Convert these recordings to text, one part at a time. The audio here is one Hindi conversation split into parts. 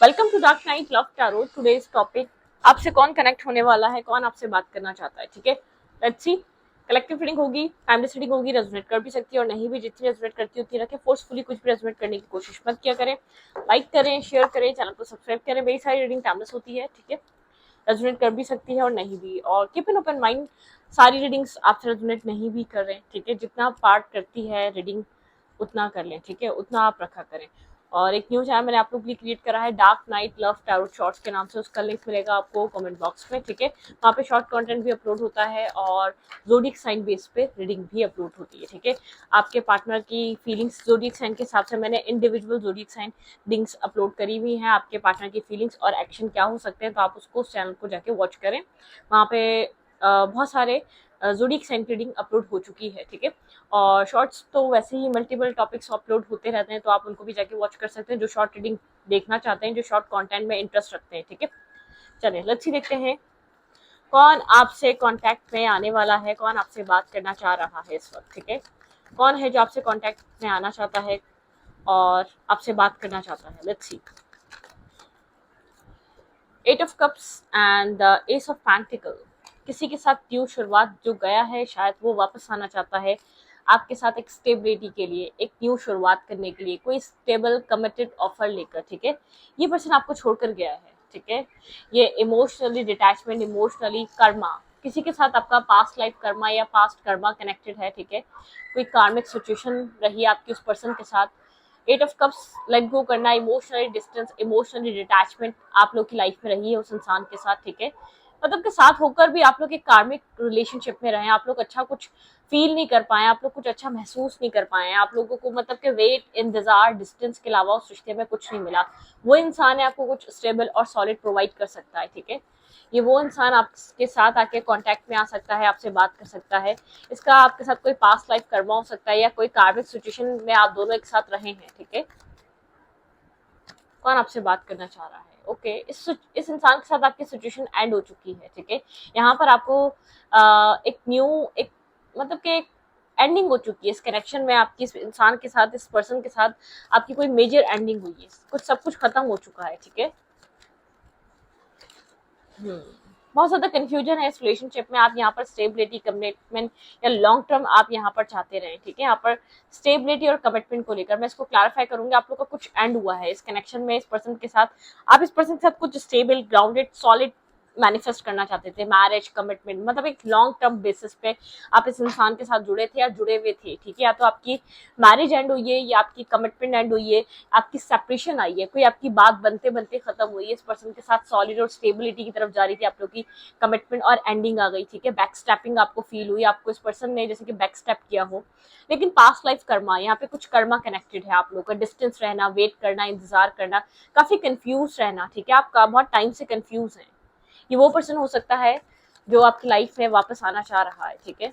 Welcome to dark night love tarot. Today's topic, आपसे कौन कनेक्ट होने वाला है, कौन आपसे बात करना चाहता है। ठीक है, लेट्स सी। कलेक्टिव रीडिंग होगी, टाइमलेस रीडिंग होगी, रेजोनेट कर भी सकती है और नहीं भी। जितनी रेजोनेट करती है उतनी रखें। फोर्सफुली कुछ भी रेजोनेट करने की कोशिश मत किया करें। लाइक करें, शेयर करें, चैनल को सब्सक्राइब करें। मेरी सारी रीडिंग टाइमलेस होती है, ठीक है। रेजोनेट कर भी सकती है और नहीं भी। और कीप एन ओपन माइंड, सारी रीडिंग्स आपसे रेजोनेट नहीं भी कर रहे हैं, ठीक है। जितना पार्ट करती है रीडिंग उतना कर लें, ठीक है, उतना आप रखा करें। और एक न्यू चैनल मैंने आप लोग के लिए क्रिएट करा है, dark night love tarot shorts के नाम से। उसका लिंक मिलेगा आपको कमेंट बॉक्स में, ठीक है। वहाँ पे शॉर्ट कंटेंट भी अपलोड होता है और ज़ोडिएक साइन बेस पे रीडिंग भी अपलोड होती है, ठीक है। आपके पार्टनर की फीलिंग्स ज़ोडिएक साइन के हिसाब से मैंने individual zodiac sign readings upload करी हुई हैं। आपके पार्टनर की फीलिंग्स और एक्शन क्या हो सकते हैं, तो आप उसको उस चैनल को जाके वॉच करें। वहाँ पे बहुत सारे ज़ोडिएक साइन रीडिंग अपलोड हो चुकी है, ठीक है। और शॉर्ट्स तो वैसे ही मल्टीपल टॉपिक्स अपलोड होते रहते हैं, तो आप उनको भी जाके वॉच कर सकते हैं, जो शॉर्ट रीडिंग देखना चाहते हैं, जो शॉर्ट कंटेंट में इंटरेस्ट रखते हैं, ठीक है। चलिए लेट्स सी, देखते हैं कौन आपसे कांटेक्ट में आने वाला है, कौन आपसे बात करना चाह रहा है इस वक्त, ठीक है। कौन है जो आपसे कांटेक्ट में आना चाहता है और आपसे बात करना चाहता है। Let's see. Eight of cups and the ace of pentacle. किसी के साथ न्यू शुरुआत जो गया है, शायद वो वापस आना चाहता है आपके साथ एक स्टेबिलिटी के लिए, एक न्यू शुरुआत करने के लिए, कोई स्टेबल कमिटेड ऑफर लेकर, ठीक है। ये पर्सन आपको छोड़कर गया है, ठीक है। ये इमोशनली डिटैचमेंट, इमोशनली कर्मा, किसी के साथ आपका पास्ट लाइफ कर्मा या पास्ट कर्मा कनेक्टेड है, ठीक है। कोई कार्मिक सिचुएशन रही आपकी उस पर्सन के साथ। Eight of cups, let go करना, इमोशनली डिस्टेंस, इमोशनली डिटैचमेंट आप लोग की लाइफ में रही है उस इंसान के साथ, ठीक है। मतलब के साथ होकर भी आप लोग एक कार्मिक रिलेशनशिप में रहे, आप लोग अच्छा कुछ फील नहीं कर पाए, आप लोग कुछ अच्छा महसूस नहीं कर पाए, आप लोगों को मतलब के वेट, इंतजार, डिस्टेंस के अलावा उस रिश्ते में कुछ नहीं मिला। वो इंसान है आपको कुछ स्टेबल और सॉलिड प्रोवाइड कर सकता है, ठीक है। ये वो इंसान आपके साथ आके कांटेक्ट में आ सकता है, आपसे बात कर सकता है। इसका आपके साथ कोई पास्ट लाइफ कर्मा हो सकता है या कोई कार्मिक सिचुएशन में आप दोनों एक साथ रहे हैं, ठीक है। कौन आपसे बात करना चाह रहा है। ओके, इस इंसान के साथ आपकी सिचुएशन एंड हो चुकी है, ठीक है। यहाँ पर आपको एक न्यू, एक मतलब कि एंडिंग हो चुकी है इस कनेक्शन में आपकी, इस इंसान के साथ, इस पर्सन के साथ आपकी कोई मेजर एंडिंग हुई है, कुछ सब कुछ खत्म हो चुका है, ठीक है। बहुत ज्यादा कंफ्यूजन है इस रिलेशनशिप में। आप यहाँ पर स्टेबिलिटी, कमिटमेंट या लॉन्ग टर्म आप यहाँ पर चाहते रहे, ठीक है। यहाँ पर स्टेबिलिटी और कमिटमेंट को लेकर मैं इसको क्लैरिफाई करूंगी। आप लोग का कुछ एंड हुआ है इस कनेक्शन में इस पर्सन के साथ। आप इस पर्सन के साथ कुछ स्टेबल, ग्राउंडेड, सॉलिड मैनिफेस्ट करना चाहते थे, मैरिज, कमिटमेंट, मतलब एक लॉन्ग टर्म बेसिस पे आप इस इंसान के साथ जुड़े थे या जुड़े हुए थे, ठीक है। या तो आपकी मैरिज एंड हुई है या आपकी कमिटमेंट एंड हुई है, आपकी सेपरेशन आई है, कोई आपकी बात बनते बनते खत्म हुई है, इस पर्सन के साथ सॉलिड और स्टेबिलिटी की तरफ जा रही थी आप लोग की कमिटमेंट और एंडिंग आ गई, ठीक है। बैक स्टेपिंग आपको फील हुई, आपको इस पर्सन ने जैसे कि बैक स्टेप किया हो। लेकिन पास्ट लाइफ कर्मा, यहाँ पे कुछ कर्मा कनेक्टेड है आप लोग का। डिस्टेंस रहना, वेट करना, इंतजार करना, काफी कंफ्यूज रहना, ठीक है। आप बहुत टाइम से कंफ्यूज हैं। ये वो पर्सन हो सकता है जो आपकी लाइफ में वापस आना चाह रहा है, ठीक है।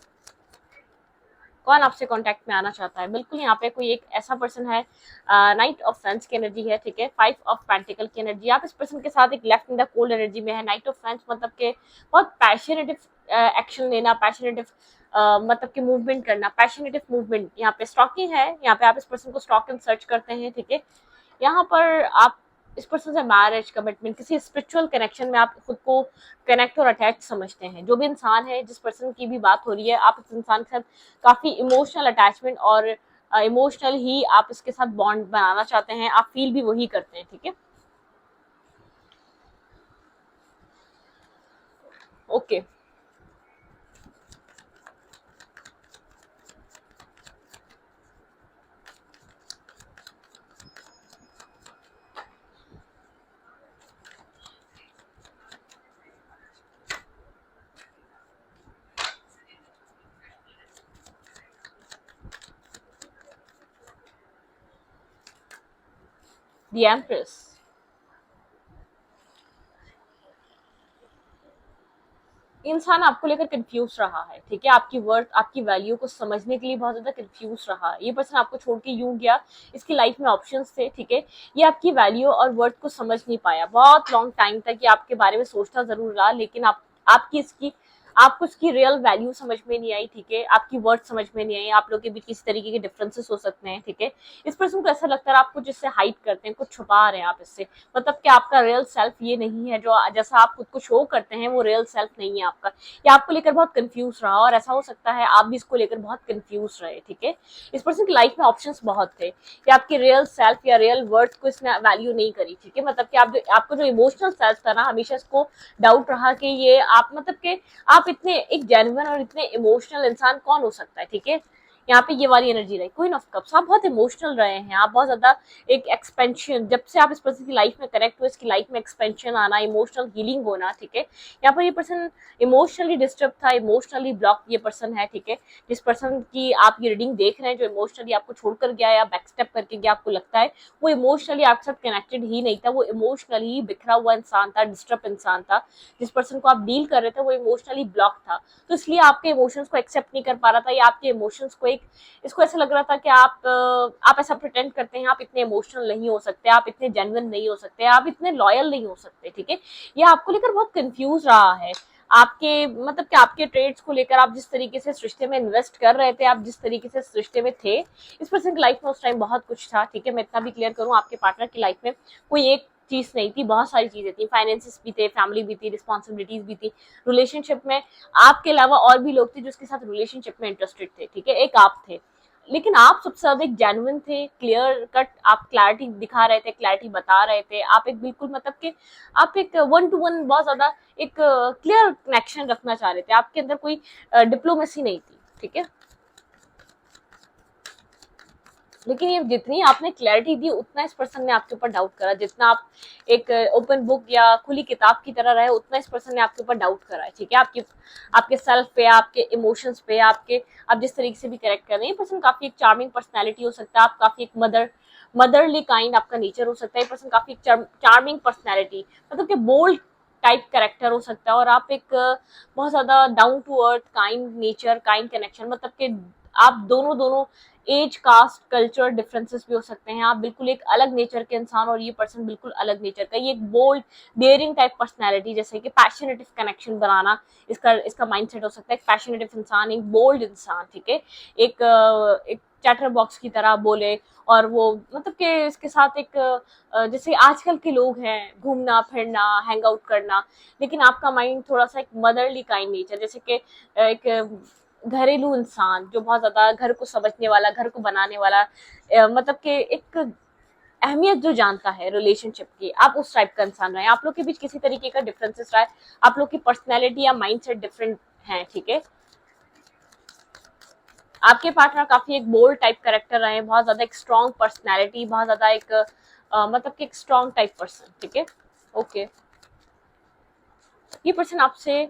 कौन आपसे कांटेक्ट में आना चाहता है। बिल्कुल यहाँ पे कोई एक ऐसा पर्सन है, नाइट ऑफ फेंस की एनर्जी है, ठीक है। फाइव ऑफ पेंटिकल की एनर्जी। आप इस पर्सन के साथ एक left in the cold energy में है। नाइट ऑफ फेंस मतलब के बहुत पैशनेटिव एक्शन लेना, पैशनेटिव मतलब कि मूवमेंट करना, पैशनेटिव मूवमेंट। यहाँ पे स्टॉकिंग है, यहाँ पे आप इस पर्सन को स्टॉक एंड सर्च करते हैं, ठीक है। यहाँ पर आप इस पर्सन से मैरिज, कमिटमेंट, किसी स्पिरिचुअल कनेक्शन में आप खुद को कनेक्ट और अटैच समझते हैं। जो भी इंसान है, जिस पर्सन की भी बात हो रही है, आप इस इंसान के साथ काफी इमोशनल अटैचमेंट और इमोशनल ही आप इसके साथ बॉन्ड बनाना चाहते हैं, आप फील भी वही करते हैं, ठीक है। Okay, the empress. इंसान आपको लेकर कंफ्यूज रहा है, ठीक है। आपकी वर्थ, आपकी वैल्यू को समझने के लिए बहुत ज्यादा कंफ्यूज रहा है। ये पर्सन आपको छोड़ के यूं गया, इसकी लाइफ में ऑप्शंस थे, ठीक है। ये आपकी वैल्यू और वर्थ को समझ नहीं पाया बहुत लॉन्ग टाइम तक। ये आपके बारे में सोचता जरूर रहा, लेकिन आपकी इसकी आपको उसकी रियल वैल्यू समझ में नहीं आई, ठीक है, आपकी वर्ड समझ में नहीं आई, आप लोगों के बीच किसी तरीके के डिफरेंसेस हो सकते हैं, ठीक है। इस पर्सन को ऐसा लगता है आप कुछ इससे हाइड करते हैं, कुछ छुपा रहे हैं आप इससे, मतलब कि आपका रियल सेल्फ ये नहीं है, जो जैसा आप खुद को शो करते हैं वो रियल सेल्फ नहीं है आपका, या आपको लेकर बहुत कंफ्यूज रहा, और ऐसा हो सकता है आप भी इसको लेकर बहुत कंफ्यूज रहे, ठीक है। इस पर्सन की लाइफ में ऑप्शंस बहुत थे कि आपके रियल सेल्फ या रियल वर्थ को इसने वैल्यू नहीं करी, ठीक है, मतलब कि आपको जो इमोशनल सेल्फ था ना, हमेशा इसको डाउट रहा कि ये आप, मतलब कि आप इतने एक जेन्युइन और इतने इमोशनल इंसान कौन हो सकता है, ठीक है। यहाँ पे ये वाली एनर्जी रही, क्वीन ऑफ कप्स, आप बहुत इमोशनल रहे हैं, आप बहुत ज्यादा एक एक्सपेंशन, जब से आप इस पर्सन की लाइफ में कनेक्ट हुए, इसकी लाइफ में एक्सपेंशन आना, इमोशनल हीलिंग होना, ठीक है। यहाँ पर ये पर्सन इमोशनली डिस्टर्ब था, इमोशनली ब्लॉक ये पर्सन है, ठीक है। जिस पर्सन की आप ये रीडिंग देख रहे हैं, जो इमोशनली आपको छोड़कर गया या बैकस्टेप करके गया, आपको लगता है वो इमोशनली आपके साथ कनेक्टेड ही नहीं था, वो इमोशनली बिखरा हुआ इंसान था, डिस्टर्ब इंसान था। जिस पर्सन को आप डील कर रहे थे वो इमोशनली ब्लॉक था, तो इसलिए आपके इमोशंस को एक्सेप्ट नहीं कर पा रहा था, या आपके इमोशंस को इसको ऐसा लग रहा था कि आप ऐसा प्रिटेंड करते हैं, आप इतने इमोशनल नहीं हो सकते, आप इतने जेन्युइन नहीं हो सकते, आप इतने लॉयल नहीं हो सकते, ठीक है। ये आपको लेकर बहुत कंफ्यूज रहा है, आपके मतलब कि आपके ट्रेड्स को लेकर, आप जिस तरीके से इस रिश्ते में इन्वेस्ट कर रहे थे, आप जिस तरीके से इस रिश्ते में थे, इस पर्सन की लाइफ में उस टाइम बहुत कुछ था, ठीक है। मैं इतना भी क्लियर करूं, आपके पार्टनर की लाइफ में कोई एक चीज नहीं थी, बहुत सारी चीजें थी, फाइनेंसेस भी थे, फैमिली भी थी, रिस्पॉन्सिबिलिटीज भी थी, रिलेशनशिप में आपके अलावा और भी लोग थे जो उसके साथ रिलेशनशिप में इंटरेस्टेड थे, ठीक है, एक आप थे, लेकिन आप सबसे ज्यादा एक जेन्युइन थे, क्लियर कट, आप क्लैरिटी दिखा रहे थे, क्लैरिटी बता रहे थे, आप एक बिल्कुल मतलब कि आप एक वन टू वन बहुत ज्यादा एक क्लियर कनेक्शन रखना चाह रहे थे, आपके अंदर कोई डिप्लोमेसी नहीं थी, ठीक है। लेकिन ये जितनी आपने क्लैरिटी दी, उतना इस पर्सन ने आपके ऊपर डाउट करा, जितना आप एक ओपन बुक या खुली किताब की तरह रहे, उतना इस पर्सन ने आपके ऊपर डाउट करा है, ठीक है। आपके सेल्फ पे, आपके इमोशंस पे, आप जिस तरीके से भी करेक्ट कर रहे हैं, पर्सन काफी एक चार्मिंग पर्सनैलिटी हो सकता है, आप काफी एक मदरली काइंड आपका नेचर हो सकता है, पर्सन काफी चार्मिंग पर्सनैलिटी, मतलब कि बोल्ड टाइप कैरेक्टर हो सकता है, और आप एक बहुत ज्यादा down to earth kind nature, kind connection, मतलब कि आप दोनों दोनों एज, कास्ट, कल्चर डिफरेंसेस भी हो सकते हैं, आप बिल्कुल एक अलग नेचर के इंसान और ये पर्सन बिल्कुल अलग नेचर का, ये एक बोल्ड डेयरिंग टाइप पर्सनैलिटी, जैसे कि पैशनेटिव कनेक्शन बनाना, इसका माइंडसेट हो सकता है, एक पैशनेटिव इंसान, एक बोल्ड इंसान, ठीक है, एक चैटर बॉक्स की तरह बोले, और वो मतलब कि इसके साथ एक जैसे आजकल के लोग हैं, घूमना फिरना, हैंग आउट करना, लेकिन आपका माइंड थोड़ा सा एक मदरली काइंड नेचर, जैसे कि एक घरेलू इंसान जो बहुत ज्यादा घर को समझने वाला, घर को बनाने वाला, मतलब कि एक अहमियत जो जानता है रिलेशनशिप की, आप उस टाइप का इंसान रहे, आप लोग के बीच किसी तरीके का डिफरेंसेस रहा है, आप लोग की पर्सनैलिटी या माइंडसेट डिफरेंट है, ठीक है। आपके पार्टनर काफी एक बोल्ड टाइप कैरेक्टर रहे, बहुत ज्यादा एक स्ट्रॉन्ग पर्सनैलिटी, बहुत ज्यादा एक मतलब कि एक स्ट्रॉन्ग टाइप पर्सन, ठीक है, ओके। ये पर्सन आपसे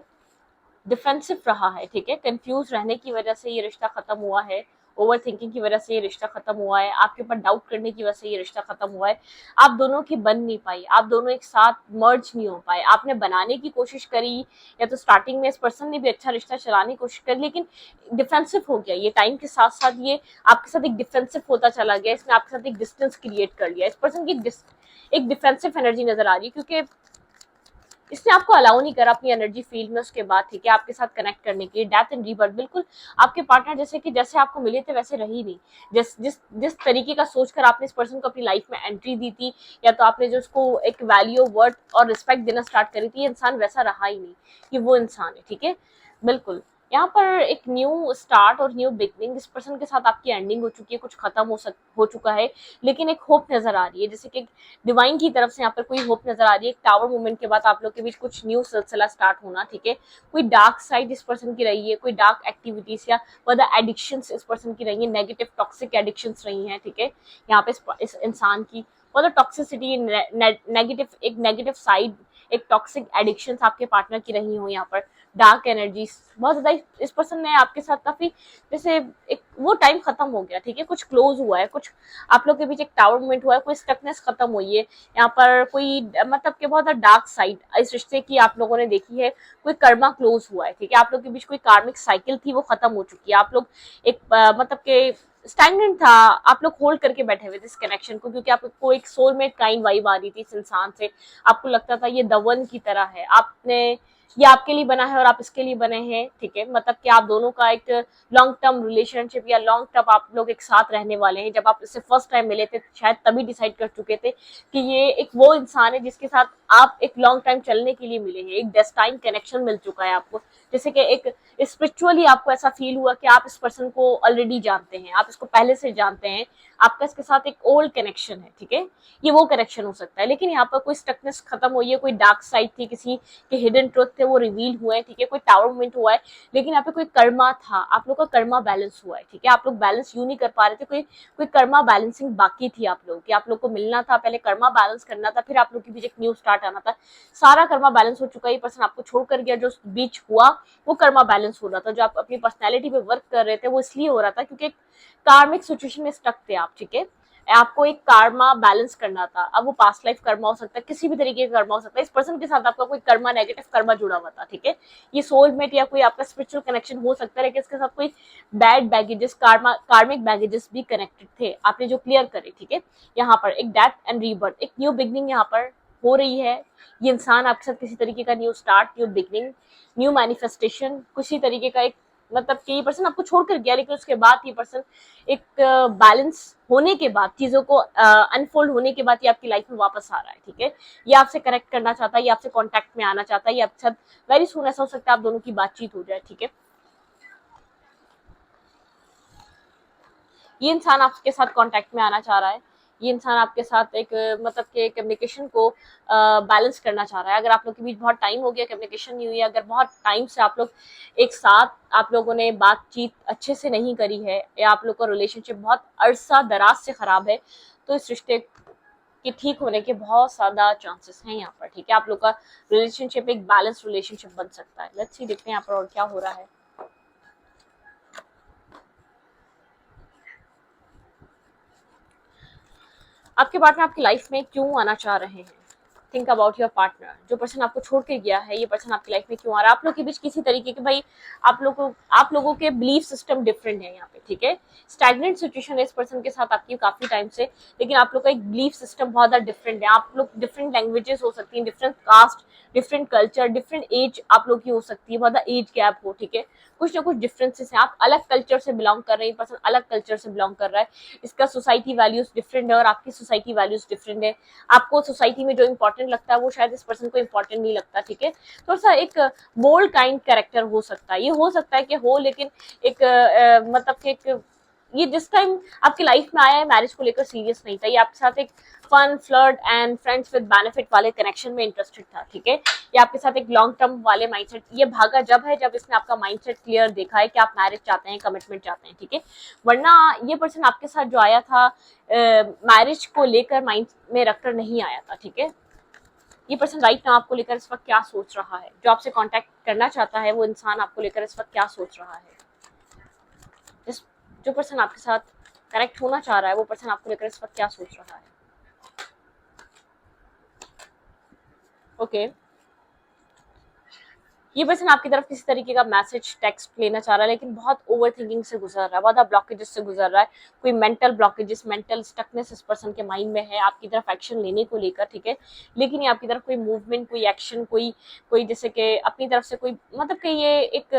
डिफेंसिव रहा है, ठीक है, कंफ्यूज रहने की वजह से ये रिश्ता खत्म हुआ है, ओवर थिंकिंग की वजह से ये रिश्ता खत्म हुआ है, आपके ऊपर डाउट करने की वजह से ये रिश्ता खत्म हुआ है, आप दोनों की बन नहीं पाई, आप दोनों एक साथ मर्ज नहीं हो पाए, आपने बनाने की कोशिश करी, या तो स्टार्टिंग में इस पर्सन ने भी अच्छा रिश्ता चलाने की कोशिश करी, लेकिन डिफेंसिव हो गया, ये टाइम के साथ साथ ये आपके साथ एक डिफेंसिव होता चला गया, इसने आपके साथ एक डिस्टेंस क्रिएट कर लिया, इस पर्सन की एक डिफेंसिव एनर्जी नजर आ रही है, क्योंकि इसने आपको अलाउ नहीं करा अपनी एनर्जी फील्ड में उसके बाद, ठीक है, आपके साथ कनेक्ट करने के लिए, डेथ एंड रीबर्थ, बिल्कुल आपके पार्टनर जैसे आपको मिले थे वैसे रही नहीं, जिस तरीके का सोचकर आपने इस पर्सन को अपनी लाइफ में एंट्री दी थी, या तो आपने जो उसको एक वैल्यू, वर्थ और रिस्पेक्ट देना स्टार्ट करी थी, ये इंसान वैसा रहा ही नहीं, कि वो इंसान है, ठीक है, बिल्कुल। यहाँ पर एक न्यू स्टार्ट और न्यू बिगनिंग, इस पर्सन के साथ आपकी एंडिंग हो चुकी है, कुछ खत्म हो चुका है, लेकिन एक होप नजर आ रही है, जैसे कि डिवाइन की तरफ से यहाँ पर कोई होप नजर आ रही है, एक टावर मूवमेंट के बाद आप लोग के बीच कुछ न्यू सिलसिला स्टार्ट होना, ठीक है। कोई डार्क साइड इस पर्सन की रही है, कोई डार्क एक्टिविटीज या वदा एडिक्शंस इस पर्सन की रही है, नेगेटिव टॉक्सिक एडिक्शंस रही हैं, ठीक है, यहाँ पे इस इंसान की मतलब टॉक्सिसिटी, नेगेटिव साइड, एक टॉक्सिक एडिक्शन आपके पार्टनर की रही हो, यहाँ पर डार्क एनर्जी बहुत ज्यादा इस पर्सन ने आपके साथ काफी, जैसे एक वो टाइम खत्म हो गया, ठीक है, कुछ क्लोज हुआ है, कुछ आप लोग के बीच एक टावर मूवमेंट हुआ है, कोई स्टकनेस खत्म हुई है, यहाँ पर कोई मतलब कि बहुत डार्क साइड इस रिश्ते की आप लोगों ने देखी है, कोई कर्मा क्लोज हुआ है, ठीक है, आप लोग के बीच कोई कार्मिक साइकिल थी वो खत्म हो चुकी है, आप लोग एक मतलब के स्टैग्नेंट था, आप लोग होल्ड करके बैठे हुए थे इस कनेक्शन को, क्योंकि आपको एक सोलमेट काइंड वाइब आ रही थी इस इंसान से, आपको लगता था ये द वन की तरह है, आपने ये आपके लिए बना है और आप इसके लिए बने हैं, ठीक है, मतलब कि आप दोनों का एक लॉन्ग टर्म रिलेशनशिप या लॉन्ग टर्म आप लोग एक साथ रहने वाले हैं। जब आप इससे फर्स्ट टाइम मिले थे शायद तभी डिसाइड कर चुके थे कि ये एक वो इंसान है जिसके साथ आप एक लॉन्ग टाइम चलने के लिए मिले हैं, एक डेस्टाइन कनेक्शन मिल चुका है आपको। जैसे कि एक स्पिरिचुअली आपको ऐसा फील हुआ कि आप इस पर्सन को ऑलरेडी जानते हैं, आप इसको पहले से जानते हैं, आपका इसके साथ एक ओल्ड कनेक्शन है, ठीक है, ये वो कनेक्शन हो सकता है। लेकिन यहाँ पर कोई स्टकनेस खत्म हुई है, कोई डार्क साइड थी, किसी के हिडन ट्रुथ थे वो रिवील हुए हैं, ठीक है, कोई टावर मूवमेंट हुआ है, लेकिन यहाँ पे कोई कर्मा था, आप लोग का कर्मा बैलेंस हुआ है, ठीक है, आप लोग बैलेंस यूं नहीं कर पा रहे थे, कोई कर्मा बैलेंसिंग बाकी थी आप लोग की, आप लोग को मिलना था, पहले कर्मा बैलेंस करना था, फिर आप लोग के बीच एक न्यू स्टार्ट आना था। सारा कर्मा बैलेंस हो चुका है, ये पर्सन आपको छोड़कर गया, जो बीच हुआ वो कर्मा बैलेंस हो रहा था। जो आप अपनी पर्सनैलिटी पे वर्क कर रहे थे वो इसलिए हो रहा था क्योंकि एक कार्मिक सिचुएशन में स्टक थे आप, ठीक है, आपको एक कर्मा बैलेंस करना था। अब वो पास्ट लाइफ कर्मा हो सकता है, किसी भी तरीके का कर्मा हो सकता है, इस पर्सन के साथ आपका कोई कर्मा नेगेटिव कर्मा जुड़ा हुआ था, ठीक है, ये सोलमेट या कोई आपका स्पिरिचुअल कनेक्शन हो सकता है, लेकिन इसके साथ कोई बैड बैगेजेस कार्मिक बैगेजेस भी कनेक्टेड थे, आपने जो क्लियर करे, ठीक है। यहाँ पर एक डेथ एंड रीबर्थ, एक न्यू बिगनिंग यहाँ पर हो रही है। ये इंसान आपके साथ किसी तरीके का new start, new beginning, new manifestation, किसी तरीके का एक मतलब कि ये पर्सन आपको छोड़कर गया, लेकिन उसके बाद ये पर्सन एक बैलेंस होने के बाद, चीजों को अनफोल्ड होने के बाद ये आपकी लाइफ में वापस आ रहा है, ठीक है। ये आपसे कनेक्ट करना चाहता है, ये आपसे कांटेक्ट में आना चाहता है, ये आपके साथ वेरी सून ऐसा हो सकता है आप दोनों की बातचीत हो जाए, ठीक है। ये इंसान आपके साथ कांटेक्ट में आना चाह रहा है, ये इंसान आपके साथ एक मतलब के कम्युनिकेशन को बैलेंस करना चाह रहा है। अगर आप लोग के बीच बहुत टाइम हो गया कम्युनिकेशन नहीं हुई, अगर बहुत टाइम से आप लोग एक साथ आप लोगों ने बातचीत अच्छे से नहीं करी है, या आप लोग का रिलेशनशिप बहुत अरसा दराज से खराब है, तो इस रिश्ते के ठीक होने के बहुत ज्यादा चांसेस हैं यहाँ पर, ठीक है। आप लोग का रिलेशनशिप एक बैलेंस रिलेशनशिप बन सकता है। लेट्स सी, देखते हैं यहाँ पर और क्या हो रहा है। आपके पार्टनर आपकी लाइफ में क्यों आना चाह रहे हैं? Think about your partner. जो पर्सन आपको छोड़ के गया है, ये पर्सन आपकी लाइफ में क्यों आ रहा है? आप लोग के बीच किसी तरीके के भाई आप लोगों के बिलीफ सिस्टम डिफरेंट है यहाँ पे, ठीक है। स्टैग्नेंट सिचुएशन है इस पर्सन के साथ आपकी काफी टाइम से, लेकिन आप लोग का एक बिलीफ सिस्टम बहुत ज्यादा डिफरेंट है। आप लोग डिफरेंट लैंग्वेजेस हो सकती हैं, different caste, different culture, different age आप लोग की हो सकती है, बहुत ज्यादा एज गैप हो, ठीक है, कुछ ना कुछ डिफरेंसेस हैं। आप अलग कल्चर से बिलोंग कर रहे हैं, पर्सन अलग कल्चर से बिलोंग कर रहा है, इसका सोसाइटी वैल्यूज डिफरेंट है और आपकी सोसाइटी वैल्यूज डिफरेंट है। आपको सोसाइटी में जो इंपॉर्टेंट लगता है वो शायद इस पर्सन को इंपॉर्टेंट नहीं लगता, ठीक है। थोड़ा सा एक बोल्ड काइंड कैरेक्टर हो सकता है, ये हो सकता है कि हो, लेकिन एक मतलब कि एक ये जिस टाइम आपकी लाइफ में आया है मैरिज को लेकर सीरियस नहीं था, ये आपके साथ एक fun flirt and friends with benefit वाले कनेक्शन में इंटरेस्टेड था, ठीक है। ये आपके साथ एक लॉन्ग टर्म वाले माइंडसेट, ये भागा जब है जब इसने आपका माइंडसेट क्लियर देखा है कि आप मैरिज चाहते हैं, कमिटमेंट चाहते हैं, ठीक है। वरना ये पर्सन आपके साथ जो आया था मैरिज को लेकर माइंड में रखकर नहीं आया था, ठीक है। ये पर्सन राइट नाउ आपको लेकर इस वक्त क्या सोच रहा है? जो आपसे कांटेक्ट करना चाहता है वो इंसान आपको लेकर इस वक्त क्या सोच रहा है? जिस जो पर्सन आपके साथ कनेक्ट होना चाह रहा है वो पर्सन आपको लेकर इस वक्त क्या सोच रहा है? ओके ये पर्सन आपकी तरफ किसी तरीके का मैसेज टेक्स्ट लेना चाह रहा है, लेकिन बहुत ओवर थिंकिंग से गुजर रहा है, बहुत ब्लॉकेजेस से गुजर रहा है। कोई मेंटल ब्लॉकेजेस, मेंटल स्टकनेस इस पर्सन के माइंड में है आपकी तरफ एक्शन लेने को लेकर, ठीक है। लेकिन ये आपकी तरफ कोई मूवमेंट, कोई एक्शन, कोई कोई जैसे कि अपनी तरफ से कोई मतलब कि ये एक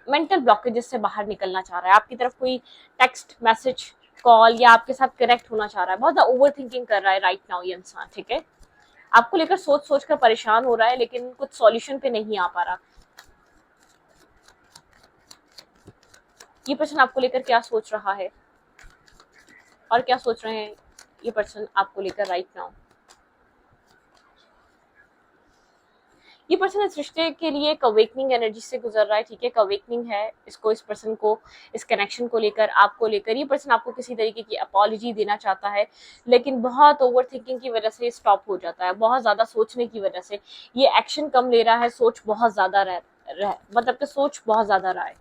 मेंटल ब्लॉकेजेस से बाहर निकलना चाह रहा है, आपकी तरफ कोई टेक्स्ट मैसेज कॉल या आपके साथ कनेक्ट होना चाह रहा है। बहुत ओवर थिंकिंग कर रहा है राइट नाउ ये इंसान, ठीक है। आपको लेकर सोच सोच कर परेशान हो रहा है, लेकिन कुछ सॉल्यूशन पे नहीं आ पा रहा। ये पर्सन आपको लेकर क्या सोच रहा है और क्या सोच रहे हैं ये पर्सन आपको लेकर राइट नाउ? ये पर्सन इस रिश्ते के लिए एक अवेकनिंग एनर्जी से गुजर रहा है, ठीक है। एक अवेकनिंग है इसको, इस पर्सन को, इस कनेक्शन को लेकर, आपको लेकर। ये पर्सन आपको किसी तरीके की अपॉलॉजी देना चाहता है, लेकिन बहुत ओवर थिंकिंग की वजह से स्टॉप हो जाता है, बहुत ज्यादा सोचने की वजह से ये एक्शन कम ले रहा है, सोच बहुत ज्यादा मतलब कि सोच बहुत ज्यादा रहा है,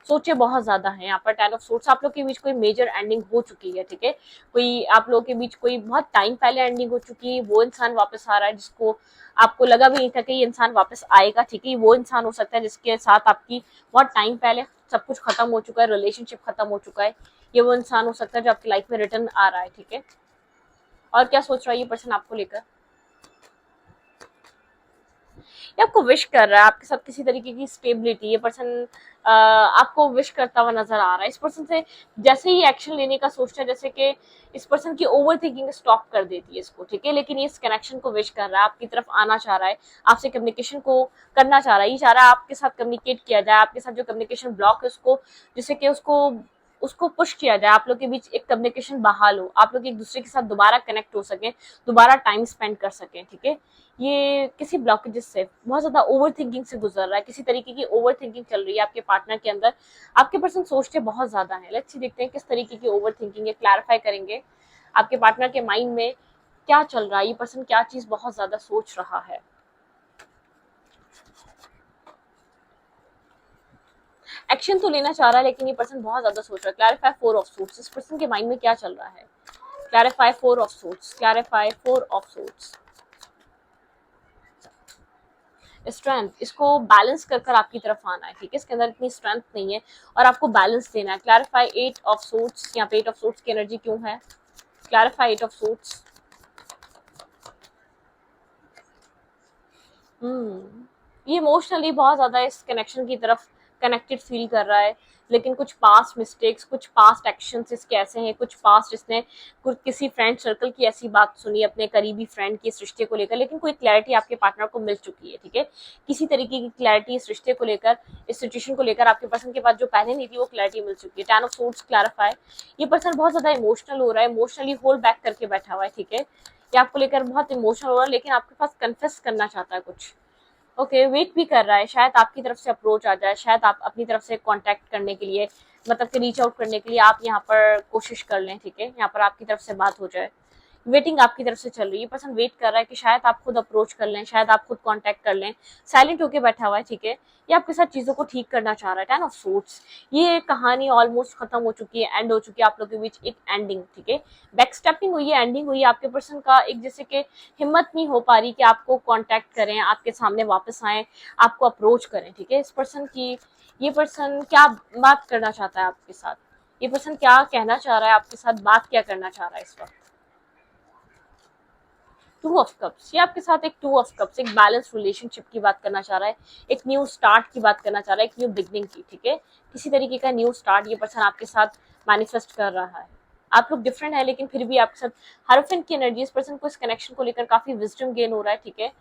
सोचे बहुत ज्यादा है। यहाँ पर 10 ऑफ सोर्ट्स, आप लोग के बीच कोई मेजर एंडिंग हो चुकी है, ठीक है। कोई आप लोग के बीच कोई बहुत टाइम पहले एंडिंग हो चुकी है, वो इंसान वापस आ रहा है जिसको आपको लगा भी नहीं था कि ये इंसान वापस आएगा, ठीक है। वो इंसान हो सकता है जिसके साथ आपकी बहुत टाइम पहले सब कुछ खत्म हो चुका है, रिलेशनशिप खत्म हो चुका है। ये वो इंसान हो सकता है जो आपकी लाइफ में रिटर्न आ रहा है, ठीक है। और क्या सोच रहा है ये पर्सन आपको लेकर? ये आपको विश कर रहा है, आपके साथ किसी तरीके की स्टेबिलिटी ये पर्सन आपको विश करता हुआ नजर आ रहा है। इस पर्सन से जैसे ही एक्शन लेने का सोचता है, जैसे कि इस पर्सन की ओवर थिंकिंग स्टॉप कर देती है इसको, ठीक है, लेकिन ये इस कनेक्शन को विश कर रहा है, आपकी तरफ आना चाह रहा है, आपसे कम्युनिकेशन को करना चाह रहा है, ये चाह रहा है आपके साथ कम्युनिकेट किया जाए, आपके साथ जो कम्युनिकेशन ब्लॉक है उसको, जिससे कि उसको उसको पुश किया जाए, आप लोग के बीच एक कम्युनिकेशन बहाल हो, आप लोग एक दूसरे के साथ दोबारा कनेक्ट हो सके, दोबारा टाइम स्पेंड कर सकें, ठीक है। ये किसी ब्लॉकेजेस से, बहुत ज्यादा ओवर थिंकिंग से गुजर रहा है, किसी तरीके की ओवर थिंकिंग चल रही है आपके पार्टनर के अंदर, आपके पर्सन सोचते बहुत ज्यादा है। लेट्स सी देखते हैं किस तरीके की ओवर थिंकिंग है, क्लैरिफाई करेंगे आपके पार्टनर के माइंड में क्या चल रहा है, ये पर्सन क्या चीज बहुत ज्यादा सोच रहा है। एक्शन तो लेना चाह रहा है लेकिन ये पर्सन बहुत ज्यादा सोच रहा है। क्लैरिफाई फोर ऑफ सूट्स, इस पर्सन के माइंड में क्या चल रहा है। Clarify four of suits, clarify four of suits. Strength, इसको बैलेंस कर कर आपकी तरफ आना है, ठीक है, इसके अंदर इतनी स्ट्रेंथ नहीं है और आपको बैलेंस देना है। क्लैरिफाई एट ऑफ सूट्स, यहाँ पे एट ऑफ सूट्स की एनर्जी क्यों है। Clarify eight of suits. ये इमोशनली बहुत ज्यादा इस कनेक्शन की तरफ कनेक्टेड फील कर रहा है, लेकिन कुछ पास्ट मिस्टेक्स, कुछ पास्ट एक्शंस इसके ऐसे हैं, कुछ पास्ट इसने कुछ किसी फ्रेंड सर्कल की ऐसी बात सुनी अपने करीबी फ्रेंड की इस रिश्ते को लेकर, लेकिन कोई क्लैरिटी आपके पार्टनर को मिल चुकी है, ठीक है, किसी तरीके की क्लैरिटी इस रिश्ते को लेकर, इस सिचुएशन को लेकर आपके पर्सन के पास जो पहले नहीं थी वो क्लैरिटी मिल चुकी है। टेन ऑफ सोर्ड्स क्लैरिफाई, ये पर्सन बहुत ज्यादा इमोशनल हो रहा है, इमोशनली होल्ड बैक करके बैठा हुआ है, ठीक है, ये आपको लेकर बहुत इमोशनल हो रहा है, लेकिन आपके पास कन्फेस करना चाहता है कुछ, ओके, वेट भी कर रहा है, शायद आपकी तरफ से अप्रोच आ जाए, शायद आप अपनी तरफ से कांटेक्ट करने के लिए, मतलब कि रीच आउट करने के लिए आप यहाँ पर कोशिश कर लें, ठीक है, यहाँ पर आपकी तरफ से बात हो जाए। वेटिंग आपकी तरफ से चल रही है, पर्सन वेट कर रहा है कि शायद आप खुद अप्रोच कर लें, शायद आप खुद कांटेक्ट कर लें, साइलेंट होके बैठा हुआ है, ठीक है, ये आपके साथ चीजों को ठीक करना चाह रहा है। टेन ऑफ सोर्ड्स, ये कहानी ऑलमोस्ट खत्म हो चुकी है, एंड हो चुकी है, आप लोगों के बीच एक एंडिंग, ठीक है, बैक स्टेपिंग हुई है, एंडिंग हुई है, आपके पर्सन का एक जैसे कि हिम्मत नहीं हो पा रही कि आपको कांटेक्ट करें, आपके सामने वापस आए, आपको अप्रोच करें, ठीक है, इस पर्सन की, ये पर्सन क्या बात करना चाहता है आपके साथ, ये पर्सन क्या कहना चाह रहा है आपके साथ, बात क्या करना चाह रहा है इस वक्त। टू ऑफ कप्स, ये आपके साथ एक टू ऑफ कप्स, एक बैलेंस रिलेशनशिप की बात करना चाह रहा है, एक न्यू स्टार्ट की बात करना चाह रहा है, एक न्यू बिगनिंग की, ठीक है, किसी तरीके का न्यू स्टार्ट ये पर्सन आपके साथ मैनिफेस्ट कर रहा है। आप लोग डिफरेंट है लेकिन फिर भी आपके साथ हरफिन की एनर्जी, इस पर्सन को इस कनेक्शन को लेकर काफी विजडम गेन हो रहा है, ठीक है,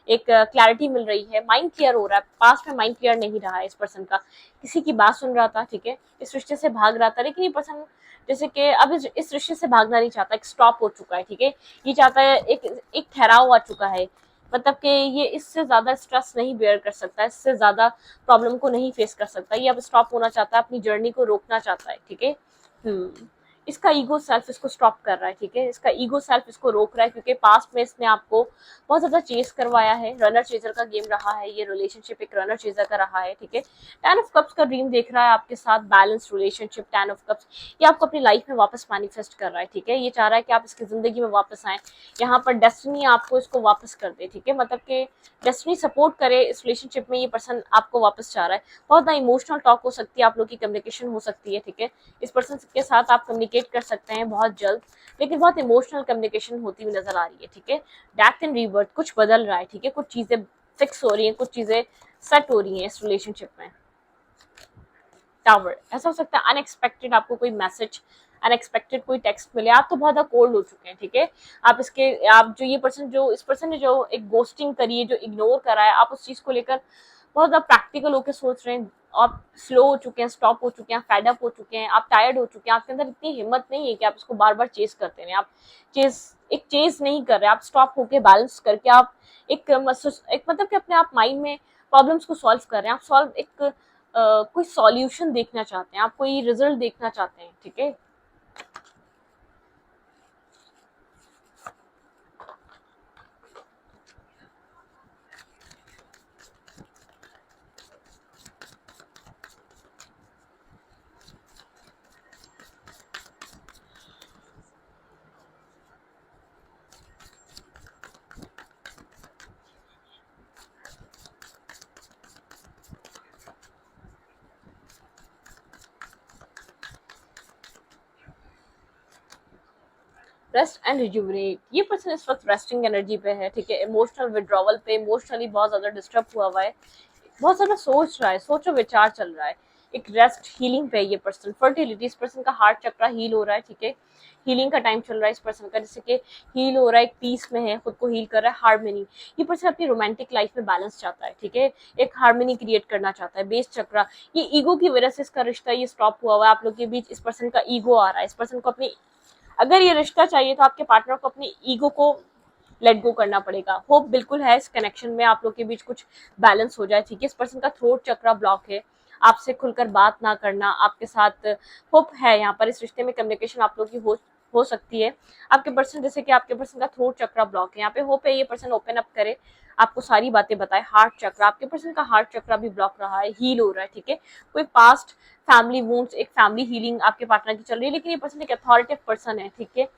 एक क्लैरिटी मिल रही है, माइंड क्लियर हो रहा है, पास्ट में माइंड क्लियर नहीं रहा है इस पर्सन का, किसी की बात सुन रहा था, ठीक है, इस रिश्ते से भाग रहा था, लेकिन ये पर्सन जैसे कि अब इस रिश्ते से भागना नहीं चाहता, एक स्टॉप हो चुका है, ठीक है, ये चाहता है एक एक ठहराव आ चुका है, मतलब कि ये इससे ज्यादा स्ट्रेस नहीं बेयर कर सकता, इससे ज्यादा प्रॉब्लम को नहीं फेस कर सकता, ये अब स्टॉप होना चाहता है, अपनी जर्नी को रोकना चाहता है, ठीक है। इसका ईगो सेल्फ इसको स्टॉप कर रहा है, ठीक है, इसका ईगो सेल्फ इसको रोक रहा है, क्योंकि पास्ट में इसने आपको बहुत ज्यादा चेस करवाया है, रनर चेजर का गेम रहा है, ये रिलेशनशिप एक रनर चेजर का रहा है, ठीक है, टेन ऑफ कप्स का ड्रीम देख रहा है आपके साथ, balance relationship, ten of cups, ये आपको अपनी लाइफ में वापस मैनिफेस्ट कर रहा है, ठीक है, ये चाह रहा है कि आप इसकी जिंदगी में वापस आए, यहाँ पर डेस्टिनी आपको इसको वापस कर दे, ठीक है, मतलब कि डेस्टिनी सपोर्ट करे इस रिलेशनशिप में, ये पर्सन आपको वापस चाह रहा है, बहुत ज्यादा इमोशनल टॉक हो सकती है, आप लोग की कम्युनिकेशन हो सकती है, ठीक है, इस पर्सन के साथ आप कम्युनिकेट कर सकते हैं बहुत जल्द, लेकिन बहुत इमोशनल कम्युनिकेशन होती हुई नजर आ रही है, ठीक है, डेथ एंड रीबर्थ, कुछ बदल रहा है, ठीक है, कुछ चीजें फिक्स हो रही हैं, कुछ चीजें सेट हो रही हैं इस रिलेशनशिप में। टावर, ऐसा हो सकता है अनएक्सपेक्टेड आपको कोई मैसेज, अनएक्सपेक्टेड कोई टेक्स्ट मिले, आप तो बहुत ज्यादा कोल्ड हो चुके हैं, ठीक है, आप इसके, आप जो ये पर्सन, जो इस पर्सन ने जो एक गोस्टिंग करी है, जो इग्नोर करा है, आप उस चीज को लेकर बहुत ज्यादा प्रैक्टिकल होकर सोच रहे हैं, आप स्लो हो चुके हैं, स्टॉप हो चुके हैं, फेड अप हो चुके हैं, आप टायर्ड हो चुके हैं, आपके अंदर इतनी हिम्मत नहीं है कि आप इसको बार बार चेस करते हैं, आप चेस नहीं कर रहे, आप स्टॉप होके बैलेंस करके आप एक मतलब कि अपने आप माइंड में प्रॉब्लम्स को सॉल्व कर रहे हैं, आप सॉल्व एक कोई सॉल्यूशन देखना चाहते हैं, आप कोई रिजल्ट देखना चाहते हैं, ठीक है, रेस्ट एंड रिजुविनेट, ये पर्सन इस वक्त रेस्टिंग एनर्जी पे है, ठीक है, इमोशनल विड्रॉवल पे, इमोशनली बहुत ज्यादा डिस्टर्ब हुआ है, बहुत ज्यादा सोच रहा है, सोचो विचार चल रहा है, एक रेस्ट हीलिंग पे है ये पर्सन। फर्टिलिटी, इस पर्सन का हार्ट चक्रा हील हो रहा है, ठीक है, हीलिंग का टाइम चल रहा है इस पर्सन का, जैसे कि हील हो रहा है, एक पीस में है, खुद को हील कर रहा है, हार्मनी। ये पर्सन अपनी रोमांटिक लाइफ में बैलेंस चाहता है, ठीक है, एक हार्मनी क्रिएट करना चाहता है। बेस चक्रा, ये ईगो की वजह से इसका रिश्ता ये स्टॉप हुआ है आप लोग के बीच, इस पर्सन का ईगो आ रहा है, इस पर्सन को अपनी, अगर ये रिश्ता चाहिए तो आपके पार्टनर को अपने ईगो को लेट गो करना पड़ेगा। होप बिल्कुल है इस कनेक्शन में आप लोग के बीच कुछ बैलेंस हो जाए, ठीक है। इस पर्सन का थ्रोट चक्रा ब्लॉक है, आपसे खुलकर बात ना करना, आपके साथ होप है यहाँ पर इस रिश्ते में कम्युनिकेशन आप लोग की हो सकती है। आपके पर्सन, जैसे कि आपके पर्सन का थ्रोट चक्रा ब्लॉक है, यहाँ पे होप है ये पर्सन ओपन अप करे, आपको सारी बातें बताए। हार्ट चक्रा, आपके पर्सन का हार्ट चक्रा भी ब्लॉक रहा है, हील हो रहा है, ठीक है। कोई पास्ट फैमिली वूंड्स, एक फैमिली हीलिंग आपके पार्टनर की चल रही है, लेकिन ये पर्सन एक अथॉरिटेटिव पर्सन है, ठीक है,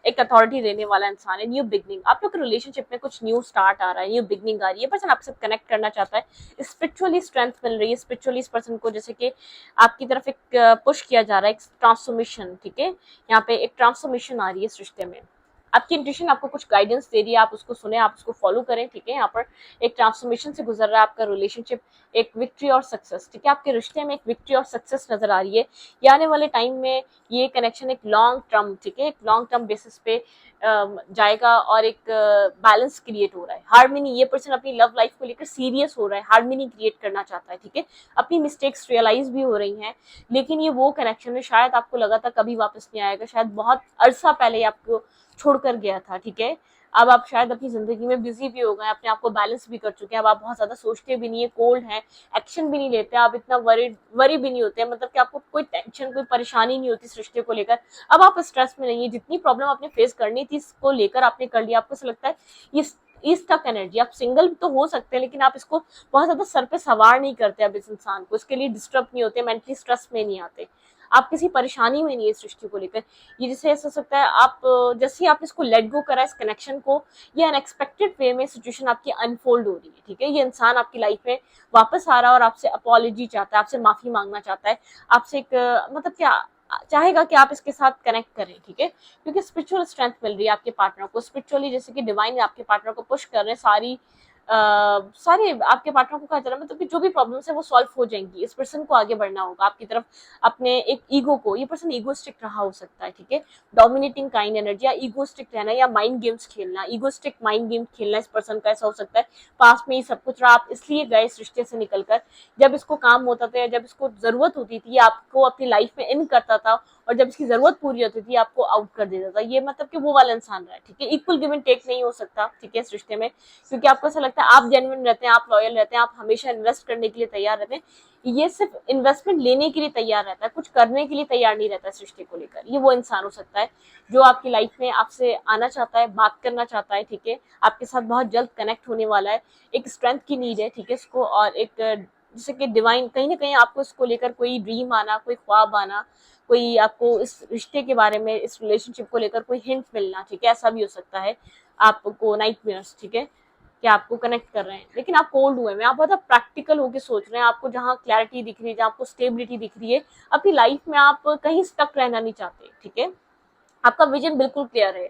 एक अथॉरिटी देने वाला इंसान है। न्यू बिगनिंग, आप लोग के रिलेशनशिप में कुछ न्यू स्टार्ट आ रहा है, न्यू बिगनिंग आ रही है, पर्सन आपके साथ कनेक्ट करना चाहता है, स्पिरिचुअली स्ट्रेंथ मिल रही है, स्पिरिचुअली इस पर्सन को जैसे कि आपकी तरफ एक पुश किया जा रहा है, एक ट्रांसफॉर्मेशन, ठीक है, यहाँ पे एक ट्रांसफॉर्मेशन आ रही है इस रिश्ते में। आपकी इंट्यूशन आपको कुछ गाइडेंस दे रही है, आप उसको सुने, आप उसको फॉलो करें, ठीक है। यहाँ पर एक ट्रांसफॉर्मेशन से गुजर रहा है आपका रिलेशनशिप, एक विक्ट्री और सक्सेस, ठीक है, आपके रिश्ते में एक विक्ट्री और सक्सेस नजर आ रही है। ये आने वाले टाइम में ये कनेक्शन एक लॉन्ग टर्म, ठीक है, एक लॉन्ग टर्म बेसिस पे जाएगा और एक बैलेंस क्रिएट हो रहा है, हार्मनी। ये पर्सन अपनी लव लाइफ को लेकर सीरियस हो रहा है, हार्मनी क्रिएट करना चाहता है, ठीक है। अपनी मिस्टेक्स रियलाइज भी हो रही हैं, लेकिन ये वो कनेक्शन है, शायद आपको लगा था कभी वापस नहीं आएगा, शायद बहुत अरसा पहले आपको छोड़कर गया था, ठीक है। अब आप शायद अपनी जिंदगी में बिजी भी हो गए, अपने आप को बैलेंस भी कर चुके हैं, अब आप बहुत ज्यादा सोचते भी नहीं है, कोल्ड हैं, एक्शन भी नहीं लेते, आप इतना वरी भी नहीं होते, मतलब कि आपको कोई टेंशन, कोई परेशानी नहीं होती इस रिश्ते को लेकर। अब आप स्ट्रेस में नहीं है, जितनी प्रॉब्लम आपने फेस करनी थी इसको लेकर आपने कर लिया। आपको ऐसा लगता है ये स्टक एनर्जी, आप सिंगल तो हो सकते हैं, लेकिन आप इसको बहुत ज्यादा सर पे सवार नहीं करते अब इस इंसान को, इसके लिए डिस्टर्ब नहीं होते, मेंटली स्ट्रेस में नहीं आते, आप किसी परेशानी में नहीं है इस रिश्ते को लेकर। ये जैसे ऐसा हो सकता है आप जैसे ही आपने इसको लेट गो करा इस कनेक्शन को, ये अनएक्सपेक्टेड वे में सिचुएशन आपकी अनफोल्ड हो रही है, ठीक है। ये इंसान आपकी लाइफ में वापस आ रहा है और आपसे अपॉलॉजी चाहता है, आपसे माफी मांगना चाहता है, आपसे एक मतलब क्या चाहेगा कि आप इसके साथ कनेक्ट करें, ठीक है, क्योंकि स्पिरिचुअल स्ट्रेंथ मिल रही है आपके पार्टनर को, स्पिरिचुअली जैसे कि डिवाइन आपके पार्टनर को पुश कर रहे हैं, सारे आपके पार्टनर को कहा जा रहा है, मतलब कि जो भी प्रॉब्लम्स है वो सॉल्व हो जाएंगी। इस पर्सन को आगे बढ़ना होगा आपकी तरफ, अपने एक ईगो को, ये पर्सन ईगोस्टिक रहा हो सकता है, ठीक है, डोमिनेटिंग काइंड एनर्जी, या ईगोस्टिक रहना, या माइंड गेम्स खेलना, ईगोस्टिक माइंड गेम खेलना इस पर्सन का ऐसा हो सकता है। पास में ही सब कुछ रहा, आप इसलिए गए इस रिश्ते से निकलकर, जब इसको काम होता था, जब इसको जरूरत होती थी, आपको अपनी लाइफ में इन करता था, और जब इसकी जरूरत पूरी होती थी आपको आउट कर देता था। ये मतलब कि वो वाला इंसान रहा है, ठीक है, इक्वल गिव एंड टेक नहीं हो सकता, ठीक है, इस रिश्ते में, क्योंकि आपको ऐसा लगता है आप जेन्युइन रहते हैं, आप लॉयल रहते हैं, आप हमेशा इन्वेस्ट करने के लिए तैयार रहते हैं, ये सिर्फ इन्वेस्टमेंट लेने के लिए तैयार रहता है, कुछ करने के लिए तैयार नहीं रहता इस रिश्ते को लेकर। ये वो इंसान हो सकता है जो आपकी लाइफ में आपसे आना चाहता है, बात करना चाहता है, ठीक है, आपके साथ बहुत जल्द कनेक्ट होने वाला है, एक स्ट्रेंथ की नीड है, ठीक है, इसको, और एक जैसे कि डिवाइन, कहीं ना कहीं आपको इसको लेकर कोई ड्रीम आना, कोई ख्वाब आना, कोई आपको इस रिश्ते के बारे में, इस रिलेशनशिप को लेकर कोई हिंट मिलना, ठीक है, ऐसा भी हो सकता है आपको नाइट मेयर्स, ठीक है, कि आपको कनेक्ट कर रहे हैं, लेकिन आप कोल्ड हुए हैं, आप बहुत प्रैक्टिकल होकर सोच रहे हैं, आपको जहाँ क्लैरिटी दिख रही है, जहाँ आपको स्टेबिलिटी दिख रही है अपनी लाइफ में, आप कहीं स्टक रहना नहीं चाहते, ठीक है, आपका विजन बिल्कुल क्लियर है,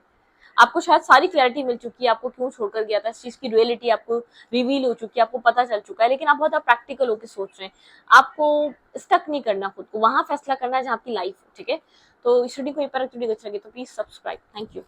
आपको शायद सारी क्लैरिटी मिल चुकी है, आपको क्यों छोड़कर गया था, इस चीज की रियलिटी आपको रिवील हो चुकी है, आपको पता चल चुका है, लेकिन आप बहुत प्रैक्टिकल होकर सोच रहे हैं, आपको स्टक नहीं करना, खुद को वहां फैसला करना है जहाँ आपकी लाइफ हो, ठीक है। तो इस वीडियो को अच्छा लगे तो प्लीज सब्सक्राइब, थैंक यू।